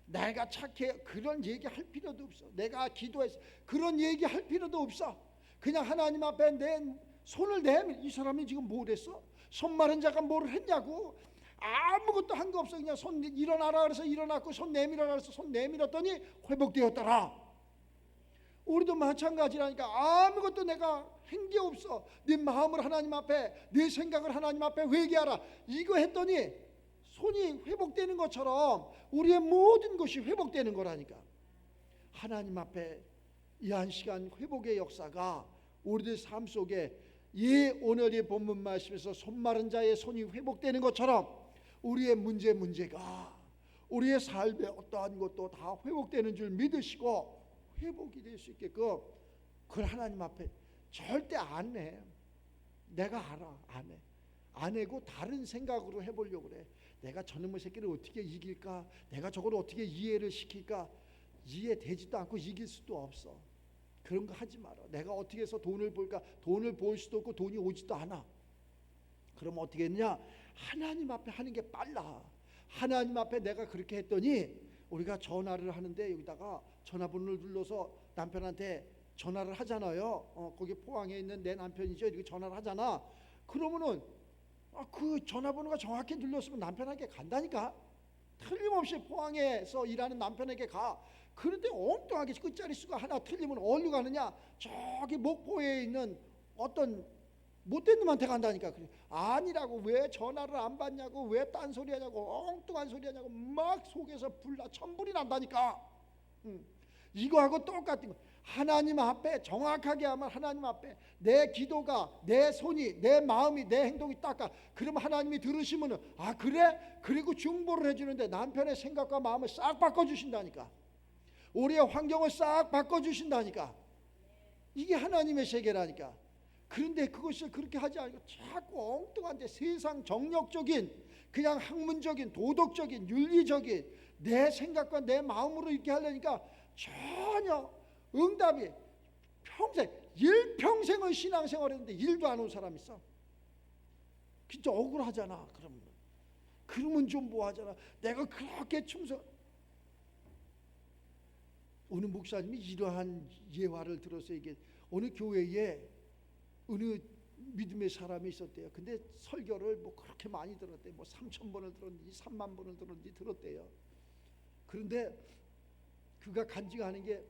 내가 착해 그런 얘기할 필요도 없어. 내가 기도해서 그런 얘기할 필요도 없어. 그냥 하나님 앞에 내 손을 내밀. 이 사람이 지금 뭘 했어? 손 마른 자가 뭘 했냐고. 아무것도 한 거 없어. 그냥 손 일어나라 그래서 일어났고, 손 내밀어라 그래서 손 내밀었더니 회복되었더라. 우리도 마찬가지라니까. 아무것도 내가 한 게 없어. 네 마음을 하나님 앞에, 네 생각을 하나님 앞에 회개하라, 이거 했더니 손이 회복되는 것처럼 우리의 모든 것이 회복되는 거라니까. 하나님 앞에 이 한 시간 회복의 역사가 우리들 삶 속에 이 오늘의 본문 말씀에서 손 마른 자의 손이 회복되는 것처럼 우리의 문제가 우리의 삶의 어떠한 것도 다 회복되는 줄 믿으시고 회복이 될 수 있게끔 그걸 하나님 앞에 절대 안 해. 내가 알아. 안 해고 다른 생각으로 해보려고 그래. 내가 저놈의 새끼를 어떻게 이길까, 내가 저걸 어떻게 이해를 시킬까. 이해되지도 않고 이길 수도 없어. 그런 거 하지 마라. 내가 어떻게 해서 돈을 벌까, 돈을 벌 수도 없고 돈이 오지도 않아. 그럼 어떻게 했냐, 하나님 앞에 하는 게 빨라. 하나님 앞에 내가 그렇게 했더니, 우리가 전화를 하는데 여기다가 전화번호를 눌러서 남편한테 전화를 하잖아요. 거기 포항에 있는 내 남편이죠. 이렇게 전화를 하잖아. 그러면은 그 전화번호가 정확히 눌렀으면 남편에게 간다니까. 틀림없이 포항에서 일하는 남편에게 가. 그런데 엉뚱하게 끝자리 수가 하나 틀리면 어디로 가느냐, 저기 목포에 있는 어떤 못된 놈한테 간다니까. 그래. 아니라고, 왜 전화를 안 받냐고, 왜 딴소리 하냐고, 엉뚱한 소리 하냐고 막 속에서 불나 천불이 난다니까. 이거하고 똑같은 거. 하나님 앞에 정확하게 하면, 하나님 앞에 내 기도가, 내 손이, 내 마음이, 내 행동이 닦아. 그러면 하나님이 들으시면은 그래? 그리고 중보를 해주는데 남편의 생각과 마음을 싹 바꿔주신다니까. 우리의 환경을 싹 바꿔주신다니까. 이게 하나님의 세계라니까. 그런데 그것을 그렇게 하지 않고 자꾸 엉뚱한데 세상 정력적인, 그냥 학문적인, 도덕적인, 윤리적인 내 생각과 내 마음으로 이렇게 하려니까 전혀 응답이, 평생 일평생을 신앙생활 했는데 일도 안 온 사람 있어. 진짜 억울하잖아. 그러면 좀 뭐하잖아. 내가 그렇게 충성. 어느 목사님이 이러한 예화를 들어서 이게 어느 교회에 어느 믿음의 사람이 있었대요. 근데 설교를 뭐 그렇게 많이 들었대. 뭐 3,000번을 들었는지 3만 번을 들었는지 들었대요. 그런데 그가 간증하는 게,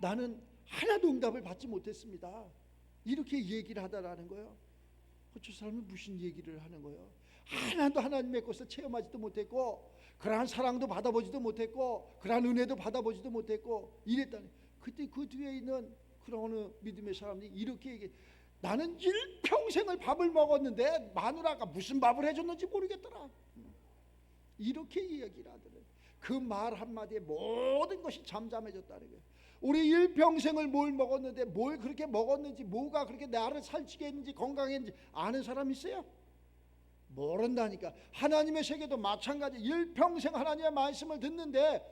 나는 하나도 응답을 받지 못했습니다, 이렇게 얘기를 하다라는 거예요. 저 사람이 무슨 얘기를 하는 거예요? 하나도 하나님의 것을 체험하지도 못했고, 그러한 사랑도 받아보지도 못했고, 그러한 은혜도 받아보지도 못했고 이랬다니. 그때 그 뒤에 있는 그런 어느 믿음의 사람들이 이렇게 얘기해. 나는 일평생을 밥을 먹었는데 마누라가 무슨 밥을 해줬는지 모르겠더라. 이렇게 이야기를 하더래. 그 말 한마디에 모든 것이 잠잠해졌다는 거예요. 우리 일평생을 뭘 먹었는데, 뭘 그렇게 먹었는지, 뭐가 그렇게 나를 살찌게 했는지, 건강했는지 아는 사람 있어요? 모른다니까. 하나님의 세계도 마찬가지. 일평생 하나님의 말씀을 듣는데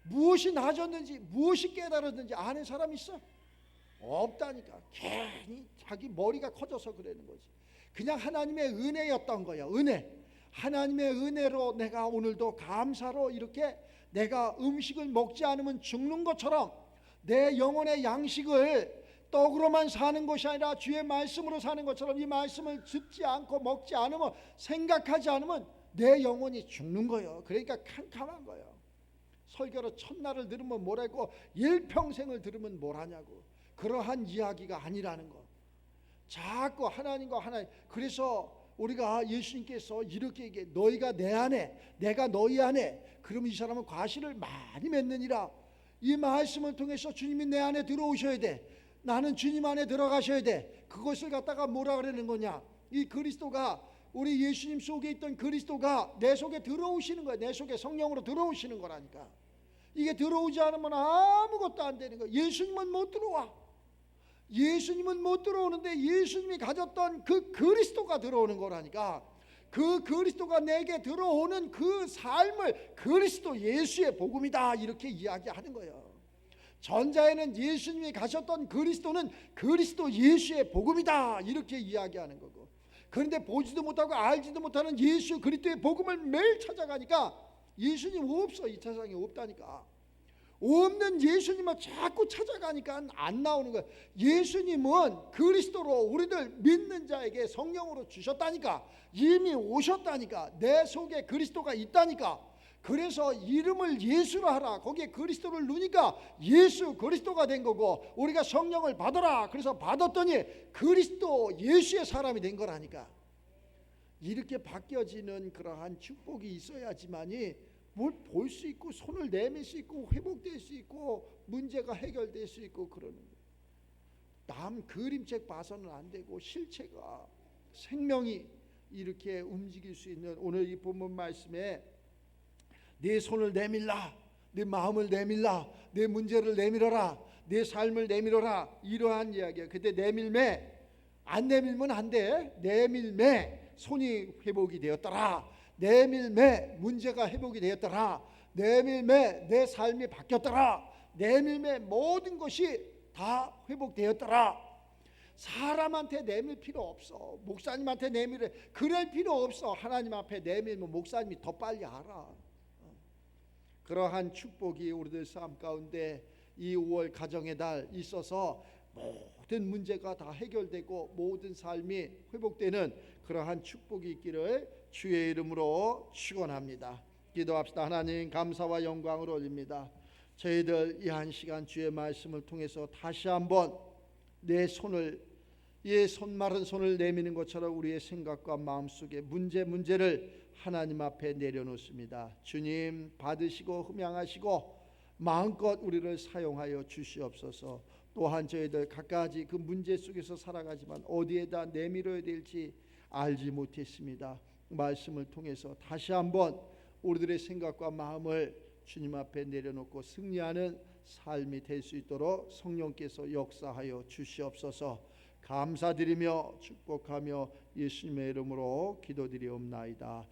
무엇이 나아졌는지, 무엇이 깨달았는지 아는 사람 있어? 없다니까. 괜히 자기 머리가 커져서 그러는 거지. 그냥 하나님의 은혜였던 거야. 은혜. 하나님의 은혜로 내가 오늘도 감사로 이렇게 내가 음식을 먹지 않으면 죽는 것처럼 내 영혼의 양식을 떡으로만 사는 것이 아니라 주의 말씀으로 사는 것처럼, 이 말씀을 듣지 않고 먹지 않으면, 생각하지 않으면 내 영혼이 죽는 거예요. 그러니까 캄캄한 거예요. 설교로 첫날을 들으면 뭐라고, 일평생을 들으면 뭐라냐고. 그러한 이야기가 아니라는 거. 자꾸 하나님과 하나님. 그래서 우리가 예수님께서 이렇게 얘기해. 너희가 내 안에, 내가 너희 안에, 그러면 이 사람은 과실을 많이 맺느니라. 이 말씀을 통해서 주님이 내 안에 들어오셔야 돼. 나는 주님 안에 들어가셔야 돼. 그것을 갖다가 뭐라 그러는 거냐, 이 그리스도가, 우리 예수님 속에 있던 그리스도가 내 속에 들어오시는 거야. 내 속에 성령으로 들어오시는 거라니까. 이게 들어오지 않으면 아무것도 안 되는 거야. 예수님은 못 들어와. 예수님은 못 들어오는데 예수님이 가졌던 그 그리스도가 들어오는 거라니까. 그 그리스도가 내게 들어오는 그 삶을 그리스도 예수의 복음이다, 이렇게 이야기하는 거예요. 전자에는 예수님이 가셨던 그리스도는 그리스도 예수의 복음이다, 이렇게 이야기하는 거고, 그런데 보지도 못하고 알지도 못하는 예수 그리스도의 복음을 매일 찾아가니까 예수님 없어. 이 세상에 없다니까. 없는 예수님을 자꾸 찾아가니까 안 나오는 거예요. 예수님은 그리스도로 우리들 믿는 자에게 성령으로 주셨다니까. 이미 오셨다니까. 내 속에 그리스도가 있다니까. 그래서 이름을 예수로 하라. 거기에 그리스도를 넣으니까 예수 그리스도가 된 거고, 우리가 성령을 받아라. 그래서 받았더니 그리스도 예수의 사람이 된 거라니까. 이렇게 바뀌어지는 그러한 축복이 있어야지만이 뭘 볼 수 있고 손을 내밀 수 있고 회복될 수 있고 문제가 해결될 수 있고 그러는 거예요. 남 그림책 봐서는 안 되고 실체가, 생명이 이렇게 움직일 수 있는 오늘 이 본문 말씀에 내 손을 내밀라, 내 마음을 내밀라, 내 문제를 내밀어라, 내 삶을 내밀어라, 이러한 이야기야. 그때 내밀매, 안 내밀면 안 돼. 내밀매 손이 회복이 되었더라. 내밀매 문제가 회복이 되었더라. 내밀매 내 삶이 바뀌었더라. 내밀매 모든 것이 다 회복되었더라. 사람한테 내밀 필요 없어. 목사님한테 내밀어 그럴 필요 없어. 하나님 앞에 내밀면 목사님이 더 빨리 알아. 그러한 축복이 우리들 삶 가운데 이 5월 가정의 달 있어서 모든 문제가 다 해결되고 모든 삶이 회복되는 그러한 축복이 있기를 주의 이름으로 축원합니다. 기도합시다. 하나님 감사와 영광을 올립니다. 저희들 이 한 시간 주의 말씀을 통해서 다시 한번 내 손을, 이 손마른 손을 내미는 것처럼 우리의 생각과 마음속에 문제를 하나님 앞에 내려놓습니다. 주님 받으시고 흠양하시고 마음껏 우리를 사용하여 주시옵소서. 또한 저희들 각가지 그 문제 속에서 살아가지만 어디에다 내밀어야 될지 알지 못했습니다. 말씀을 통해서 다시 한번 우리들의 생각과 마음을 주님 앞에 내려놓고 승리하는 삶이 될 수 있도록 성령께서 역사하여 주시옵소서. 감사드리며 축복하며 예수님의 이름으로 기도드리옵나이다.